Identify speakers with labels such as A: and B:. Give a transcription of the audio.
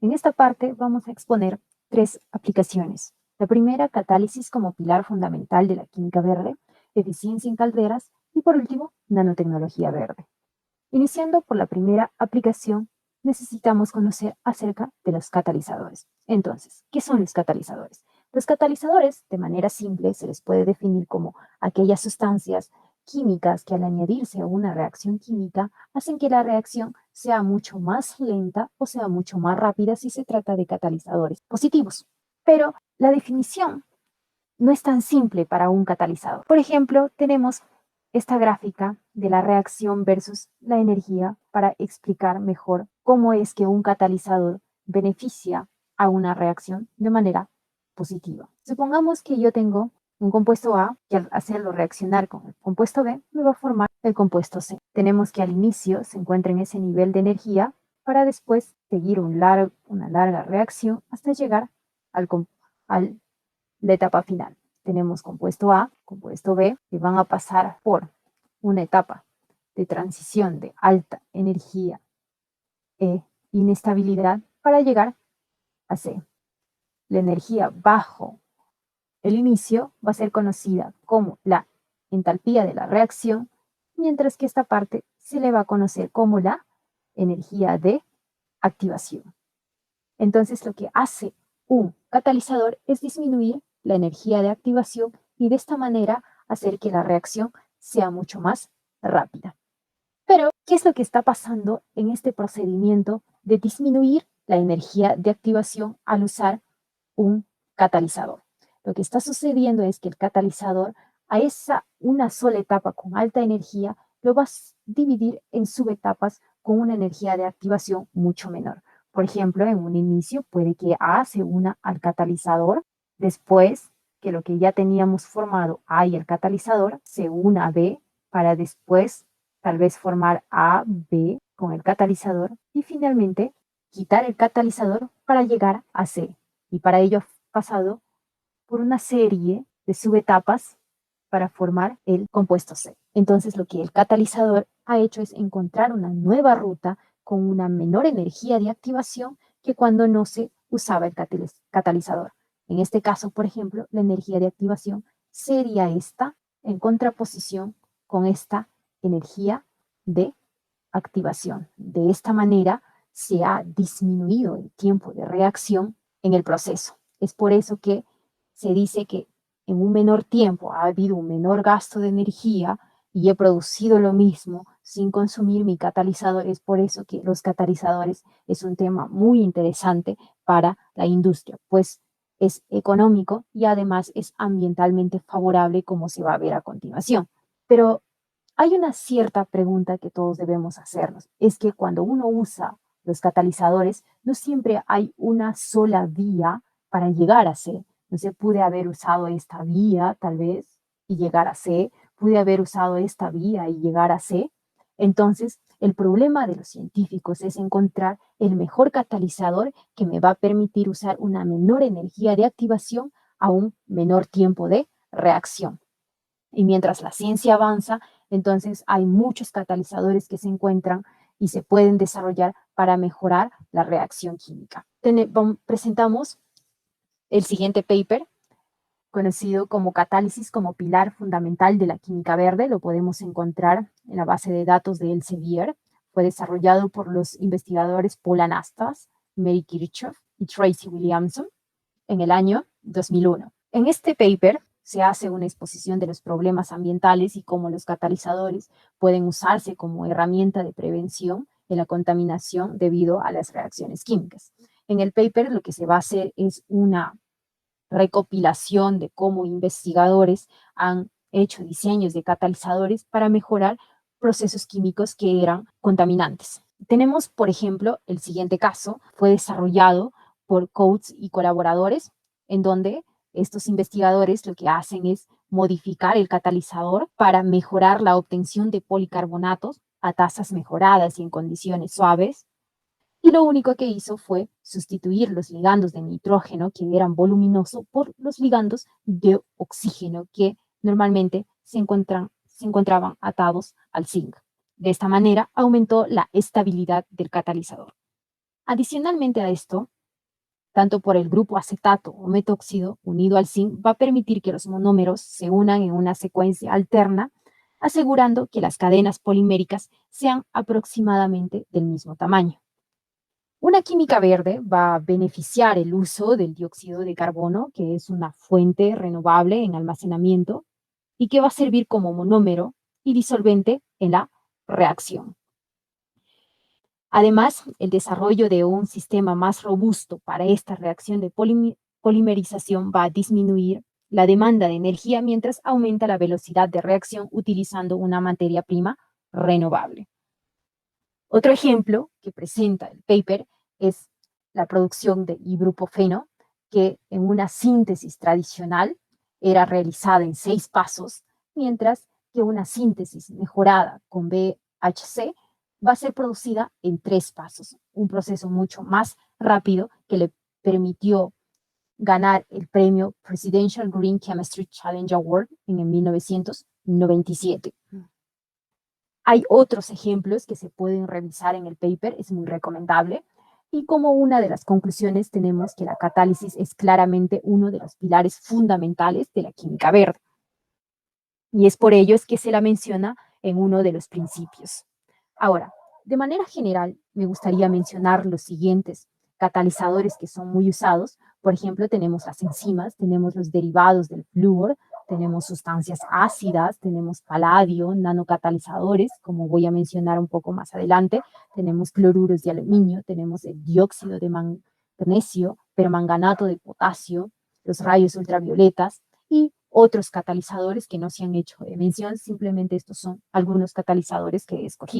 A: En esta parte vamos a exponer 3 aplicaciones. La primera, catálisis como pilar fundamental de la química verde, eficiencia en calderas y por último, nanotecnología verde. Iniciando por la primera aplicación, necesitamos conocer acerca de los catalizadores. Entonces, ¿qué son los catalizadores? Los catalizadores, de manera simple, se les puede definir como aquellas sustancias químicas que al añadirse a una reacción química hacen que la reacción sea mucho más lenta o sea mucho más rápida si se trata de catalizadores positivos. Pero la definición no es tan simple para un catalizador. Por ejemplo, tenemos esta gráfica de la reacción versus la energía para explicar mejor cómo es que un catalizador beneficia a una reacción de manera positiva. Supongamos que yo tengo un compuesto A que al hacerlo reaccionar con el compuesto B me va a formar el compuesto C. Tenemos que al inicio se encuentra en ese nivel de energía para después seguir una larga reacción hasta llegar a la etapa final. Tenemos compuesto A, compuesto B, que van a pasar por una etapa de transición de alta energía e inestabilidad para llegar a C. La energía bajo el inicio va a ser conocida como la entalpía de la reacción, mientras que esta parte se le va a conocer como la energía de activación. Entonces, lo que hace un catalizador es disminuir la energía de activación y de esta manera hacer que la reacción sea mucho más rápida. Pero, ¿qué es lo que está pasando en este procedimiento de disminuir la energía de activación al usar un catalizador? Lo que está sucediendo es que el catalizador a una sola etapa con alta energía lo va a dividir en subetapas con una energía de activación mucho menor. Por ejemplo, en un inicio puede que A se una al catalizador, después que lo que ya teníamos formado A y el catalizador se una a B para después tal vez formar A, B con el catalizador y finalmente quitar el catalizador para llegar a C. Y para ello ha pasado por una serie de subetapas para formar el compuesto C. Entonces lo que el catalizador ha hecho es encontrar una nueva ruta con una menor energía de activación que cuando no se usaba el catalizador. En este caso, por ejemplo, la energía de activación sería esta en contraposición con esta energía de activación. De esta manera se ha disminuido el tiempo de reacción en el proceso. Es por eso que se dice que en un menor tiempo ha habido un menor gasto de energía y he producido lo mismo sin consumir mi catalizador. Es por eso que los catalizadores es un tema muy interesante para la industria, pues es económico y además es ambientalmente favorable, como se va a ver a continuación. Pero hay una cierta pregunta que todos debemos hacernos. Es que cuando uno usa los catalizadores, no siempre hay una sola vía para llegar a C. No sé, pude haber usado esta vía tal vez y llegar a C, pude haber usado esta vía y llegar a C. Entonces, el problema de los científicos es encontrar el mejor catalizador que me va a permitir usar una menor energía de activación a un menor tiempo de reacción. Y mientras la ciencia avanza, entonces hay muchos catalizadores que se encuentran y se pueden desarrollar para mejorar la reacción química. Presentamos el siguiente paper, conocido como catálisis como pilar fundamental de la química verde. Lo podemos encontrar en la base de datos de Elsevier. Fue desarrollado por los investigadores Paul Anastas, Mary Kirchhoff y Tracy Williamson en el año 2001. En este paper se hace una exposición de los problemas ambientales y cómo los catalizadores pueden usarse como herramienta de prevención de la contaminación debido a las reacciones químicas. En el paper lo que se va a hacer es una recopilación de cómo investigadores han hecho diseños de catalizadores para mejorar procesos químicos que eran contaminantes. Tenemos, por ejemplo, el siguiente caso, fue desarrollado por Coates y colaboradores, en donde estos investigadores lo que hacen es modificar el catalizador para mejorar la obtención de policarbonatos a tasas mejoradas y en condiciones suaves. Y lo único que hizo fue sustituir los ligandos de nitrógeno, que eran voluminosos, por los ligandos de oxígeno, que normalmente se encontraban atados al zinc. De esta manera aumentó la estabilidad del catalizador. Adicionalmente a esto, tanto por el grupo acetato o metóxido unido al zinc va a permitir que los monómeros se unan en una secuencia alterna, asegurando que las cadenas poliméricas sean aproximadamente del mismo tamaño. Una química verde va a beneficiar el uso del dióxido de carbono, que es una fuente renovable en almacenamiento y que va a servir como monómero y disolvente en la reacción. Además, el desarrollo de un sistema más robusto para esta reacción de polimerización va a disminuir la demanda de energía mientras aumenta la velocidad de reacción utilizando una materia prima renovable. Otro ejemplo que presenta el paper es la producción de ibuprofeno, que en una síntesis tradicional era realizada en 6 pasos, mientras que una síntesis mejorada con BHC va a ser producida en 3 pasos, un proceso mucho más rápido que le permitió ganar el premio Presidential Green Chemistry Challenge Award en el 1997. Hay otros ejemplos que se pueden revisar en el paper, es muy recomendable. Y como una de las conclusiones tenemos que la catálisis es claramente uno de los pilares fundamentales de la química verde. Y es por ello es que se la menciona en uno de los principios. Ahora, de manera general, me gustaría mencionar los siguientes catalizadores que son muy usados. Por ejemplo, tenemos las enzimas, tenemos los derivados del flúor, tenemos sustancias ácidas, tenemos paladio, nanocatalizadores, como voy a mencionar un poco más adelante, tenemos cloruros de aluminio, tenemos el dióxido de magnesio, permanganato de potasio, los rayos ultravioletas y otros catalizadores que no se han hecho mención, simplemente estos son algunos catalizadores que he escogido.